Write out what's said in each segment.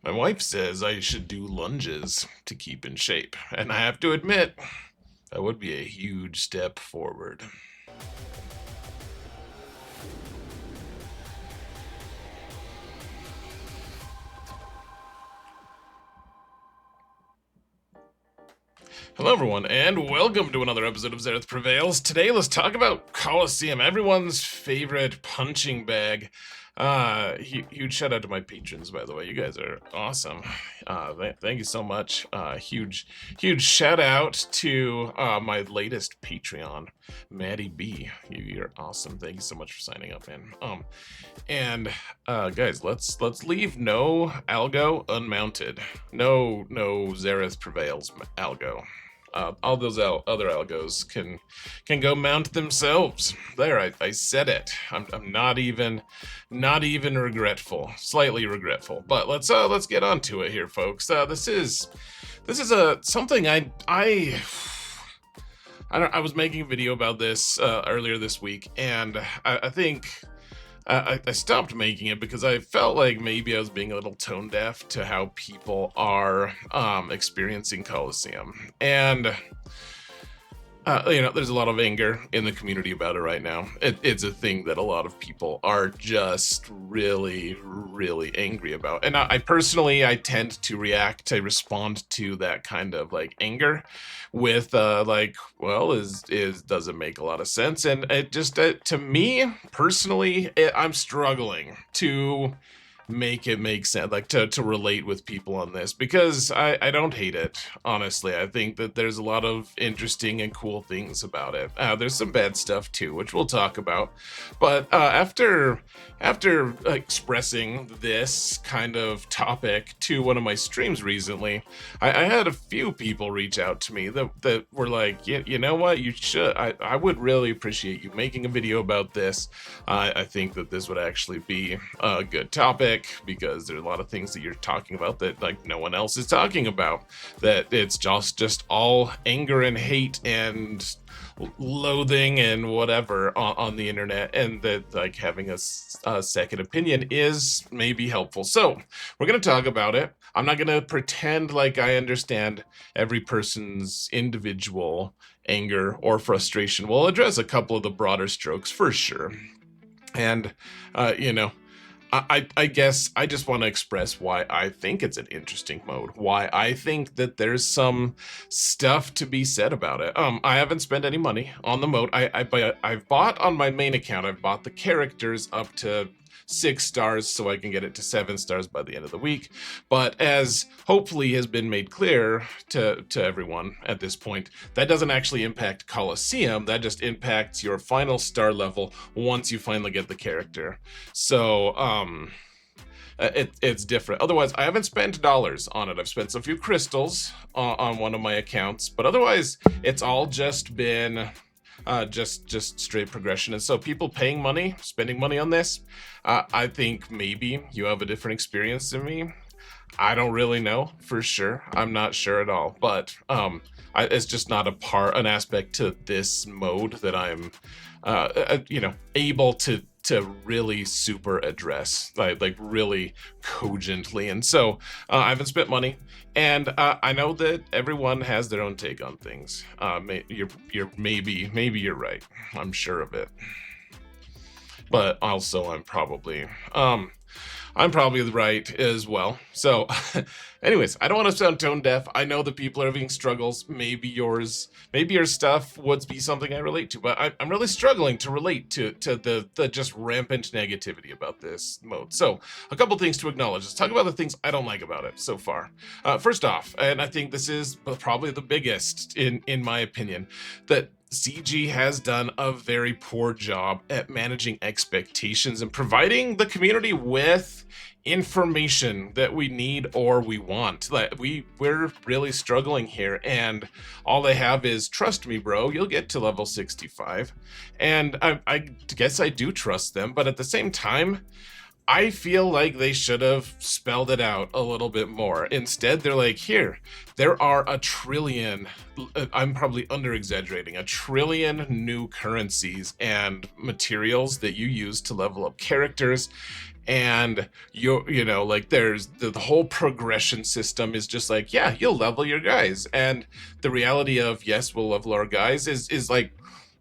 My wife says I should do lunges to keep in shape, and I have to admit, that would be a huge step forward. Hello, everyone, and welcome to another episode of Xerath Prevails. Today, let's talk about Coliseum, everyone's favorite punching bag. Huge shout out to my patrons, by the way. You guys are awesome. Thank you so much. Huge shout out to my latest Patreon, Maddie B. You're awesome. Thank you so much for signing up, man. And guys, let's leave no algo unmounted. No Xerath Prevails algo. All those other algos can go mount themselves. There, I said it. I'm not even regretful. Slightly regretful. But let's get on to it here, folks. This is something I was making a video about this earlier this week, and I think I stopped making it because I felt like maybe I was being a little tone deaf to how people are experiencing Coliseum. And there's a lot of anger in the community about it right now. It's a thing that a lot of people are just really angry about. And I personally, I tend to respond to that kind of like anger with does it make a lot of sense? And it just, to me personally, I'm struggling to make it make sense, like to relate with people on this, because I don't hate it, honestly. I think that there's a lot of interesting and cool things about it. There's some bad stuff too, which we'll talk about, but after expressing this kind of topic to one of my streams recently, I had a few people reach out to me that were like, you know what, you should, I would really appreciate you making a video about this. I think that this would actually be a good topic, because there are a lot of things that you're talking about that like no one else is talking about, that it's just all anger and hate and loathing and whatever on the internet, and that like having a second opinion is maybe helpful. So we're going to talk about it. I'm not going to pretend like I understand every person's individual anger or frustration. We'll address a couple of the broader strokes for sure. And I guess I just want to express why I think it's an interesting mode, why I think that there's some stuff to be said about it. I haven't spent any money on the mode. I've bought on my main account, I've bought the characters up to 6 stars so I can get it to 7 stars by the end of the week. But as hopefully has been made clear to everyone at this point, that doesn't actually impact Coliseum. That just impacts your final star level once you finally get the character. So it's different. Otherwise, I haven't spent dollars on it. I've spent a few crystals on one of my accounts, but otherwise it's all just been just straight progression. And so people paying money, spending money on this, I think maybe you have a different experience than me. I don't really know for sure. I'm not sure at all, but it's just not an aspect to this mode that I'm able to really super address, like really cogently. And so I haven't spent money, and I know that everyone has their own take on things. Maybe you're right. I'm sure of it, but also I'm probably right as well. So anyways, I don't want to sound tone deaf. I know that people are having struggles. Maybe your stuff would be something I relate to, but I'm really struggling to relate to the just rampant negativity about this mode. So a couple things to acknowledge. Let's talk about the things I don't like about it so far. First off, and I think this is probably the biggest in my opinion, that CG has done a very poor job at managing expectations and providing the community with information that we need or we want. Like we're really struggling here, and all they have is, trust me bro, you'll get to level 65. And I guess I do trust them, but at the same time, I feel like they should have spelled it out a little bit more. Instead, they're like, here, there are a trillion, I'm probably under-exaggerating, a trillion new currencies and materials that you use to level up characters. and you know, like there's the whole progression system is just like, yeah, you'll level your guys, and the reality of, yes, we'll level our guys is like,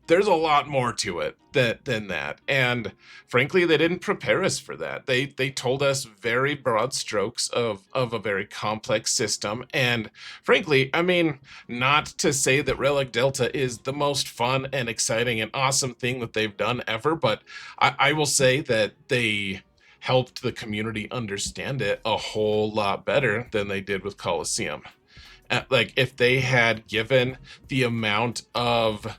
there's a lot more to it than that. And frankly, they didn't prepare us for that. They told us very broad strokes of a very complex system. And frankly, I mean, not to say that Relic Delta is the most fun and exciting and awesome thing that they've done ever, but I will say that they helped the community understand it a whole lot better than they did with Coliseum. Like, if they had given the amount of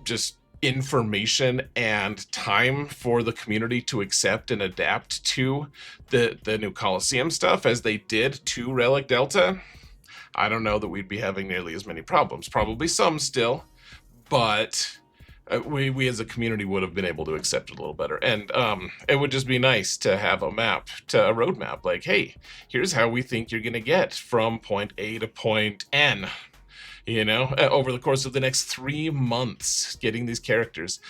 just information and time for the community to accept and adapt to the new Coliseum stuff as they did to Relic Delta, I don't know that we'd be having nearly as many problems. Probably some still, but we as a community would have been able to accept it a little better. And it would just be nice to have a roadmap, like, hey, here's how we think you're gonna get from point A to point N, you know, over the course of the next 3 months, getting these characters.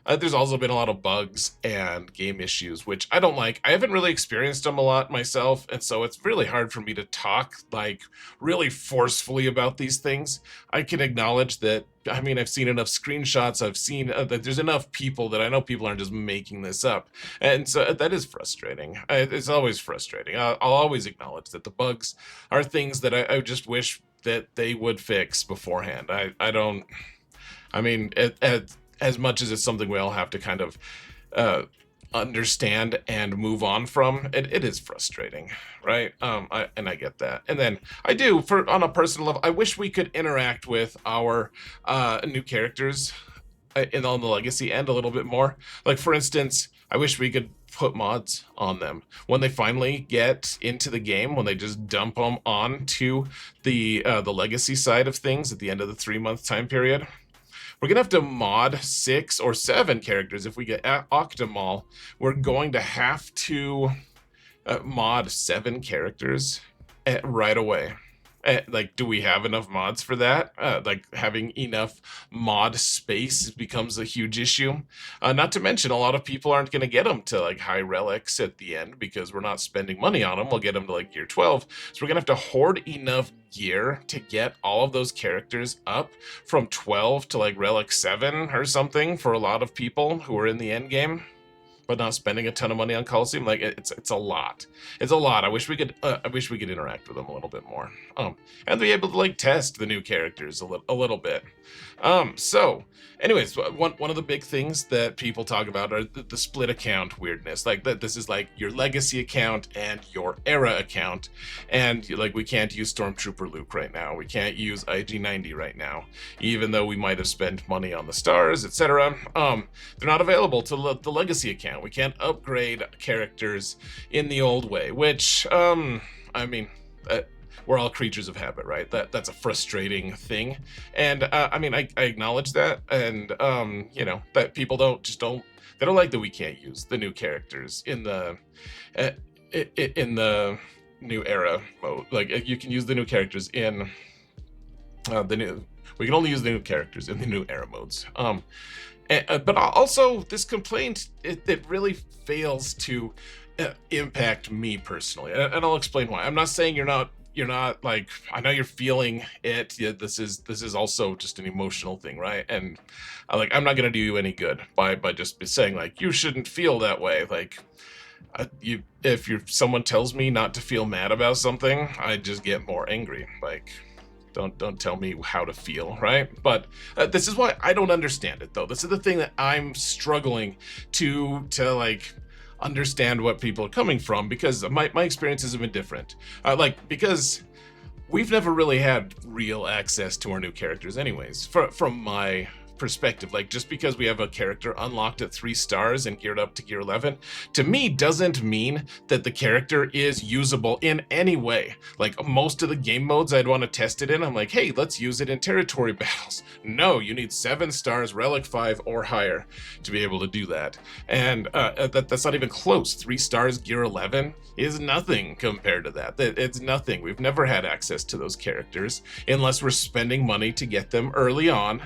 There's also been a lot of bugs and game issues, which I don't like. I haven't really experienced them a lot myself, and so it's really hard for me to talk like really forcefully about these things. I can acknowledge that, I mean, I've seen enough screenshots, I've seen that there's enough people that I know people aren't just making this up. And so that is frustrating. It's always frustrating. I'll always acknowledge that the bugs are things that I just wish that they would fix beforehand. I don't, I mean, as much as it's something we all have to kind of understand and move on from, it is frustrating, right? And I get that. And then I do, on a personal level, I wish we could interact with our new characters on the legacy end a little bit more. Like, for instance, I wish we could put mods on them when they finally get into the game, when they just dump them onto the legacy side of things at the end of the 3-month time period. We're gonna have to mod 6 or 7 characters. If we get Octomall, we're going to have to mod 7 characters right away. Like, do we have enough mods for that? Like, having enough mod space becomes a huge issue. Not to mention, a lot of people aren't going to get them to like high relics at the end because we're not spending money on them. We'll get them to like gear 12. So we're going to have to hoard enough gear to get all of those characters up from 12 to like relic 7 or something for a lot of people who are in the end game, but not spending a ton of money on Coliseum. Like, it's a lot. It's a lot. I wish we could interact with them a little bit more. And be able to like test the new characters a little bit. So anyways, one of the big things that people talk about are the split account weirdness. Like, that this is like your legacy account and your era account, and like, we can't use Stormtrooper Luke right now. We can't use IG-90 right now, even though we might have spent money on the stars, etc. They're not available to the legacy account. We can't upgrade characters in the old way, which I mean, we're all creatures of habit, right? That's a frustrating thing. And I mean, I acknowledge that, and you know, that people don't like that we can't use the new characters in the new era mode. Like, you can use the new characters in we can only use the new characters in the new era modes. But also, this complaint, it really fails to impact me personally, and I'll explain why. I'm not saying you're not like, I know you're feeling it. Yeah, this is also just an emotional thing, right? And I'm not gonna do you any good by just saying like, you shouldn't feel that way. Like, if someone tells me not to feel mad about something, I just get more angry. Like, don't tell me how to feel, right? But this is why I don't understand it, though. This is the thing that I'm struggling to like understand what people are coming from, because my experiences have been different. Because we've never really had real access to our new characters anyways, from my perspective. Like, just because we have a character unlocked at 3 stars and geared up to gear 11, to me doesn't mean that the character is usable in any way. Like, most of the game modes I'd want to test it in, I'm like, hey, let's use it in territory battles. No, you need 7 stars, relic 5 or higher to be able to do that. And that's not even close. 3 stars gear 11 is nothing compared to that. It's nothing. We've never had access to those characters unless we're spending money to get them early on,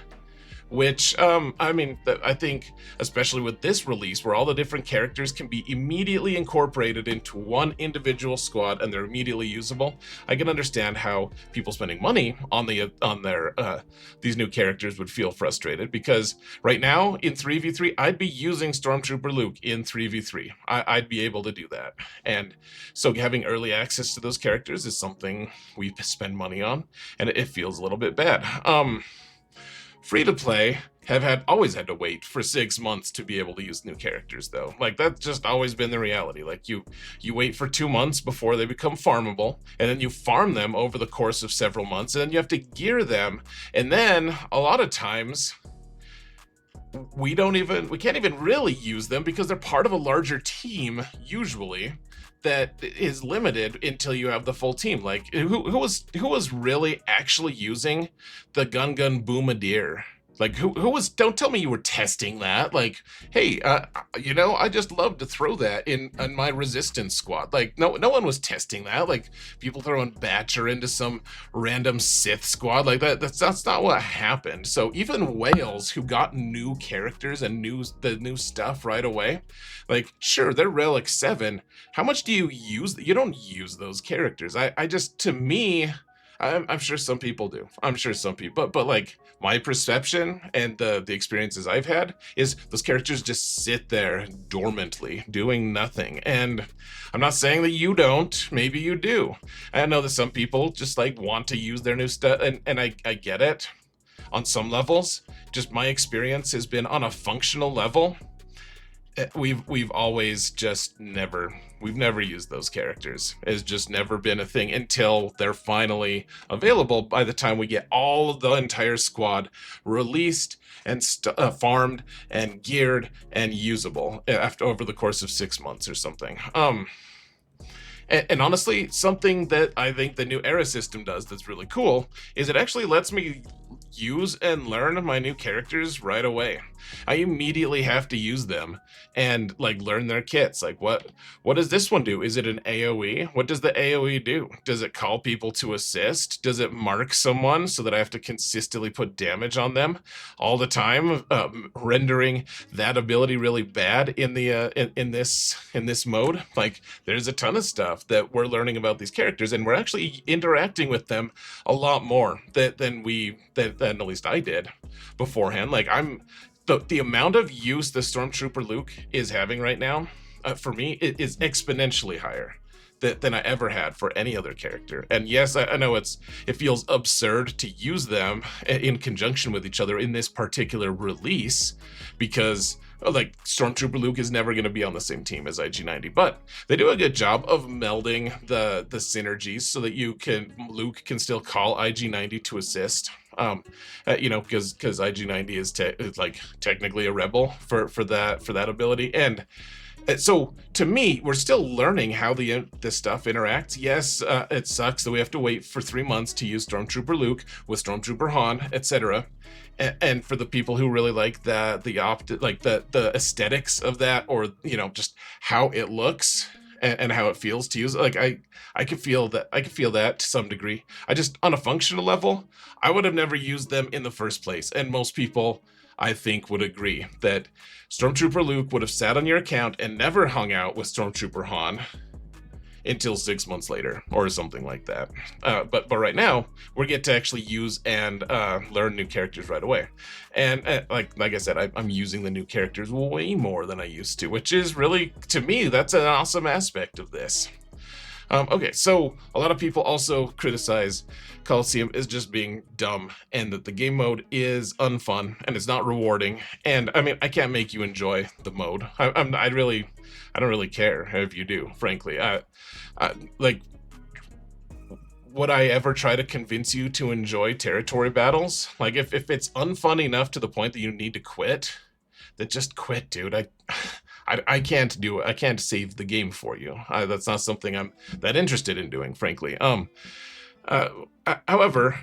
which I mean, I think especially with this release where all the different characters can be immediately incorporated into one individual squad and they're immediately usable, I can understand how people spending money on their these new characters would feel frustrated, because right now in 3v3 I'd be using Stormtrooper Luke in 3v3. I'd be able to do that, and so having early access to those characters is something we spend money on, and it feels a little bit bad. Free to play have always had to wait for 6 months to be able to use new characters, though. Like, that's just always been the reality. Like, you wait for 2 months before they become farmable, and then you farm them over the course of several months, and then you have to gear them, and then a lot of times we can't even really use them because they're part of a larger team usually that is limited until you have the full team. Like, who was really actually using the gun boomadeer? Like, who was? Don't tell me you were testing that. Like, hey, I just love to throw that in my resistance squad. Like, no one was testing that. Like, people throwing Batcher into some random Sith squad like that. That's not what happened. So even whales who got new characters and the new stuff right away, like, sure, they're Relic 7. How much do you use? You don't use those characters. I just, to me, I'm sure some people do. I'm sure some people, but like, my perception and the experiences I've had is those characters just sit there dormantly doing nothing. And I'm not saying that you don't. Maybe you do. I know that some people just like want to use their new stuff, and I get it on some levels. Just my experience has been on a functional level. We've always just we've never used those characters. It's just never been a thing until they're finally available by the time we get all of the entire squad released and farmed and geared and usable over the course of 6 months or something. And honestly, something that I think the new era system does that's really cool is it actually lets me use and learn my new characters right away. I immediately have to use them and like learn their kits. Like, what does this one do? Is it an AoE? What does the AoE do? Does it call people to assist? Does it mark someone so that I have to consistently put damage on them all the time, rendering that ability really bad in the in this mode? Like, there's a ton of stuff that we're learning about these characters, and we're actually interacting with them a lot more than at least I did beforehand. Like, the amount of use the Stormtrooper Luke is having right now, for me, it is exponentially higher than I ever had for any other character. And yes, I know it feels absurd to use them in conjunction with each other in this particular release, because like, Stormtrooper Luke is never going to be on the same team as IG-90, but they do a good job of melding the synergies so that Luke can still call IG-90 to assist. Because IG-90 is like technically a rebel for that ability, and so to me, we're still learning how this stuff interacts. Yes, it sucks that we have to wait for 3 months to use Stormtrooper Luke with Stormtrooper Han, etc. And for the people who really like the aesthetics of that, or just how it looks and how it feels to use, like, I could feel that to some degree. I just, on a functional level, I would have never used them in the first place, and most people, I think, would agree that Stormtrooper Luke would have sat on your account and never hung out with Stormtrooper Han until 6 months later or something like that. But right now, we get to actually use and learn new characters right away. And like I said, I'm using the new characters way more than I used to, which is really, to me, that's an awesome aspect of this. Okay, so a lot of people also criticize Coliseum as just being dumb, and that the game mode is unfun and it's not rewarding. And I mean, I can't make you enjoy the mode. I don't really care if you do, frankly. Like, would I ever try to convince you to enjoy territory battles? Like, if it's unfun enough to the point that you need to quit, then just quit, dude. I can't do it. I can't save the game for you. That's not something I'm that interested in doing, frankly. However,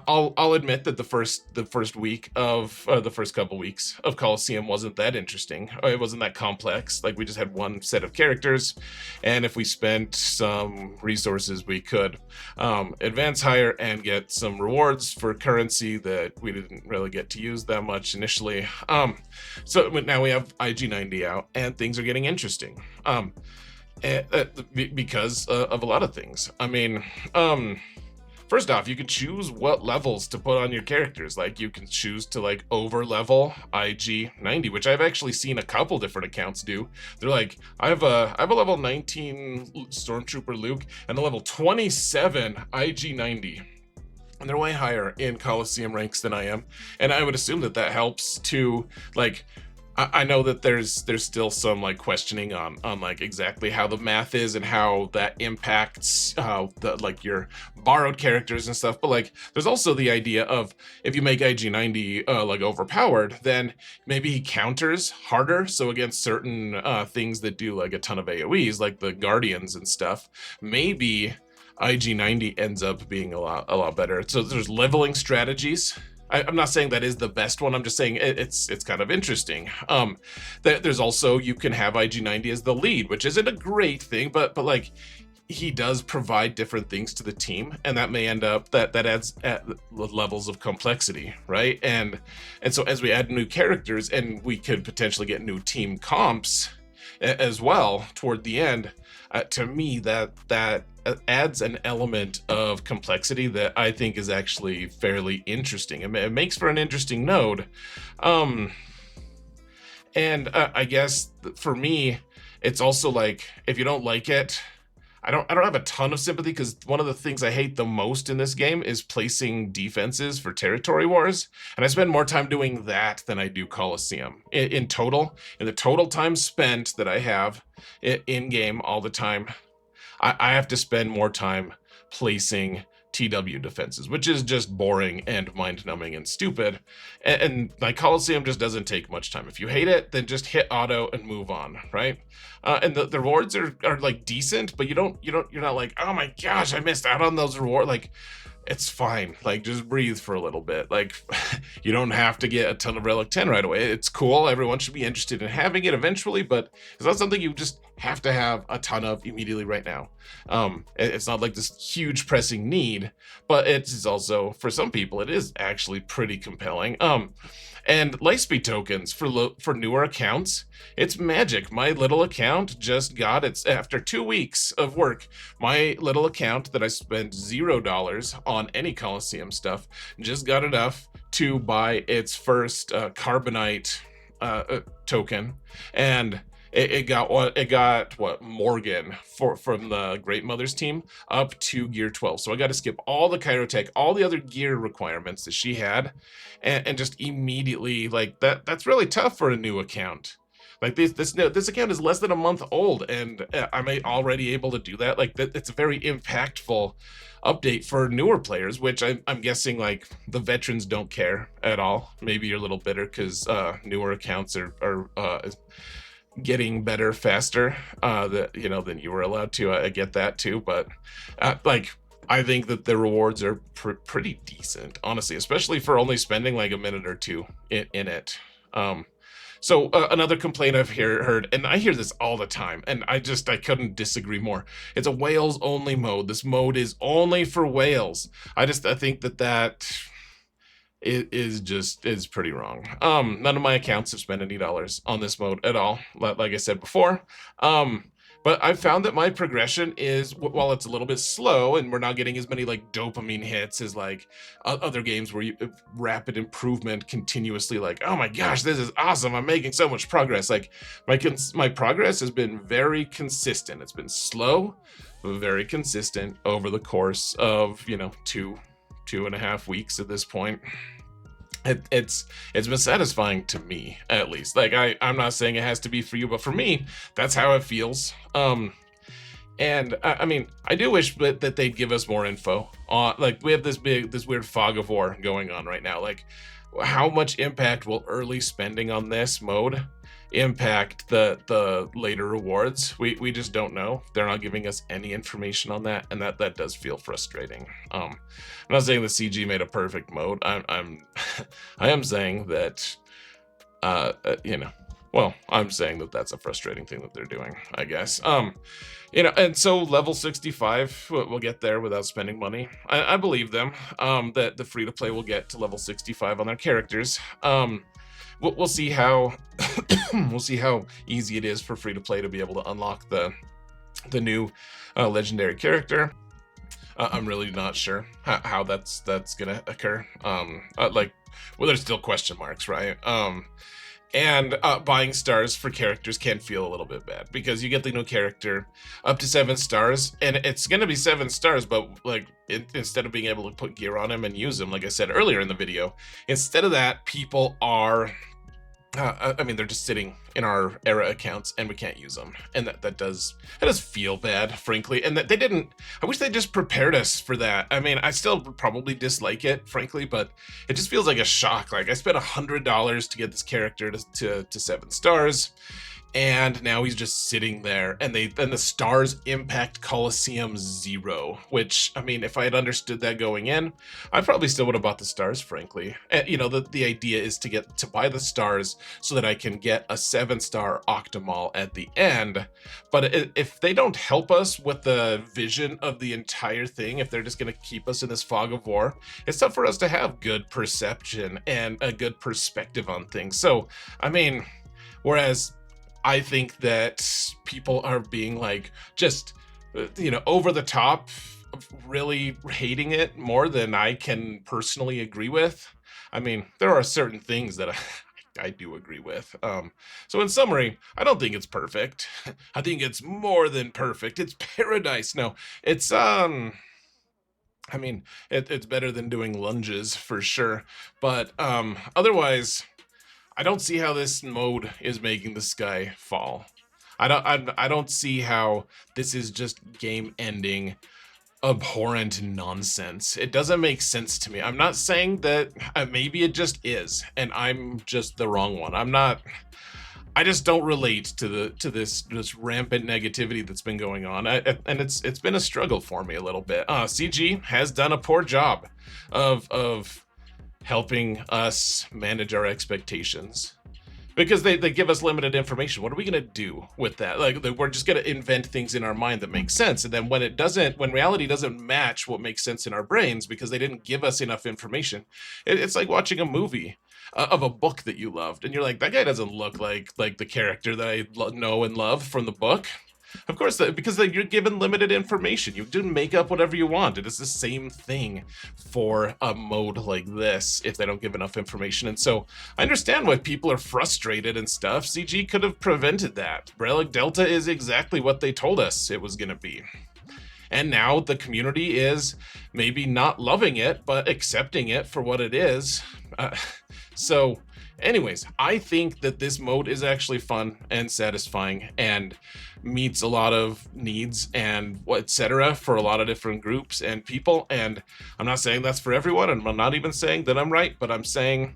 I'll admit that the first week of the first couple weeks of Coliseum wasn't that interesting. It wasn't that complex. Like we just had one set of characters, and if we spent some resources, we could advance higher and get some rewards for currency that we didn't really get to use that much initially. So now we have IG90 out, and things are getting interesting. Because of a lot of things. I mean, first off, you can choose what levels to put on your characters. Like you can choose to like over level IG90, which I've actually seen a couple different accounts do. They're like, I have a level 19 Stormtrooper Luke and a level 27 IG90. And they're way higher in Coliseum ranks than I am. And I would assume that that helps to like, I know that there's still some like questioning on like exactly how the math is and how that impacts the like your borrowed characters and stuff, but like there's also the idea of if you make IG90 like overpowered, then maybe he counters harder, so against certain things that do like a ton of AoEs like the Guardians and stuff, maybe IG90 ends up being a lot better. So there's leveling strategies. I'm not saying that is the best one. I'm just saying it's kind of interesting. There's also, you can have IG90 as the lead, which isn't a great thing, but like he does provide different things to the team, and that may end up that adds at levels of complexity, right? And so as we add new characters, and we could potentially get new team comps as well toward the end, to me that adds an element of complexity that I think is actually fairly interesting. It makes for an interesting node. And I guess for me, it's also like, if you don't like it, I don't have a ton of sympathy, because one of the things I hate the most in this game is placing defenses for territory wars, and I spend more time doing that than I do Coliseum. In the total time spent that I have in game all the time, I have to spend more time placing TW defenses, which is just boring and mind-numbing and stupid. And like Coliseum just doesn't take much time. If you hate it, then just hit auto and move on, right? And the rewards are like decent, but you're not like, oh my gosh, I missed out on those rewards. Like, it's fine. Like, just breathe for a little bit. Like, you don't have to get a ton of Relic 10 right away. It's cool. Everyone should be interested in having it eventually, but it's not something you just have to have a ton of immediately right now. It's not like this huge pressing need, but it's also, for some people, it is actually pretty compelling. And Lightspeed tokens for newer accounts, it's magic. My little account just got its, after 2 weeks of work, my little account that I spent $0 on any Coliseum stuff just got enough to buy its first Carbonite token, and it got what Morgan from the Great Mother's team up to gear 12. So I got to skip all the Kyrotech, all the other gear requirements that she had, and just immediately, like, that's really tough for a new account. Like this account is less than a month old, and I'm already able to do that. Like it's a very impactful update for newer players, which I'm guessing like the veterans don't care at all. Maybe you're a little bitter because newer accounts are getting better faster than you were allowed to. I get that too, but like I think that the rewards are pretty decent, honestly, especially for only spending like a minute or two in it. So another complaint I've heard, and I hear this all the time, and I couldn't disagree more. It's a whales only mode. This mode is only for whales. I think that is pretty wrong. None of my accounts have spent any dollars on this mode at all, like I said before. But I've found that my progression is, while it's a little bit slow and we're not getting as many like dopamine hits as like other games where you rapid improvement continuously, like, oh my gosh, this is awesome, I'm making so much progress. Like my progress has been very consistent. It's been slow, but very consistent over the course of 2.5 weeks at this point. It's been satisfying to me, at least. Like I'm not saying it has to be for you, but for me, that's how it feels. And I mean, I do wish that they'd give us more info on, like, we have this weird fog of war going on right now. Like, how much impact will early spending on this mode impact the later rewards. We just don't know. They're not giving us any information on that, and that does feel frustrating. I'm not saying the CG made a perfect mode. I'm I am saying that you know, well, I'm saying that that's a frustrating thing that they're doing, I guess. You know, and so level 65, we'll get there without spending money. I believe them, that the free-to-play will get to level 65 on their characters. We'll see how we'll see how easy it is for free-to-play to be able to unlock the new legendary character. I'm really not sure how that's gonna occur. Like, well, there's still question marks, right? And buying stars for characters can feel a little bit bad because you get the new character up to 7 stars, and it's going to be 7 stars, but like instead of being able to put gear on him and use him, like I said earlier in the video, instead of that, people are I mean, they're just sitting in our era accounts and we can't use them, and that does feel bad, frankly. And that they didn't. I wish they just prepared us for that. I mean, I still probably dislike it, frankly, but it just feels like a shock. Like I spent $100 to get this character to 7 stars, and now he's just sitting there, and the stars impact Coliseum 0, which, I mean, if I had understood that going in, I probably still would have bought the stars, frankly. And, you know, the idea is to buy the stars so that I can get a 7-star Octomall at the end. But if they don't help us with the vision of the entire thing, if they're just going to keep us in this fog of war, it's tough for us to have good perception and a good perspective on things. So, I mean, whereas I think that people are being like just, you know, over the top, really hating it more than I can personally agree with. I mean, there are certain things that I do agree with. So in summary, I don't think it's perfect. I think it's more than perfect. It's paradise. No, it's I mean, it's better than doing lunges for sure. But otherwise, I don't see how this mode is making the sky fall. I don't see how this is just game-ending, abhorrent nonsense. It doesn't make sense to me. I'm not saying that maybe it just is, and I'm just the wrong one. I just don't relate to this rampant negativity that's been going on, and it's been a struggle for me a little bit. CG has done a poor job of helping us manage our expectations, because they give us limited information. What are we going to do with that? Like, we're just going to invent things in our mind that make sense, and then when reality doesn't match what makes sense in our brains because they didn't give us enough information, it's like watching a movie of a book that you loved, and you're like, that guy doesn't look like the character that I know and love from the book. Of course, because you're given limited information. You didn't make up whatever you want. It is the same thing for a mode like this if they don't give enough information. And so I understand why people are frustrated and stuff. CG could have prevented that. Relic Delta is exactly what they told us it was going to be. And now the community is maybe not loving it, but accepting it for what it is. So anyways, I think that this mode is actually fun and satisfying and meets a lot of needs and etc. for a lot of different groups and people. And I'm not saying that's for everyone, and I'm not even saying that I'm right, but I'm saying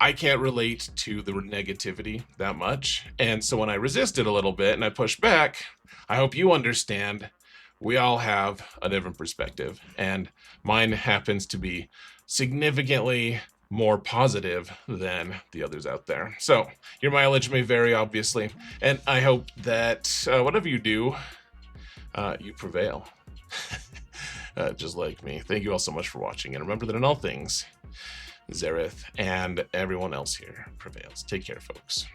I can't relate to the negativity that much. And so when I resist it a little bit and I push back, I hope you understand we all have a different perspective, and mine happens to be significantly more positive than the others out there. So your mileage may vary, obviously, and I hope that whatever you do, you prevail. Just like me. Thank you all so much for watching, and remember that in all things, Xerath and everyone else here prevails. Take care, folks.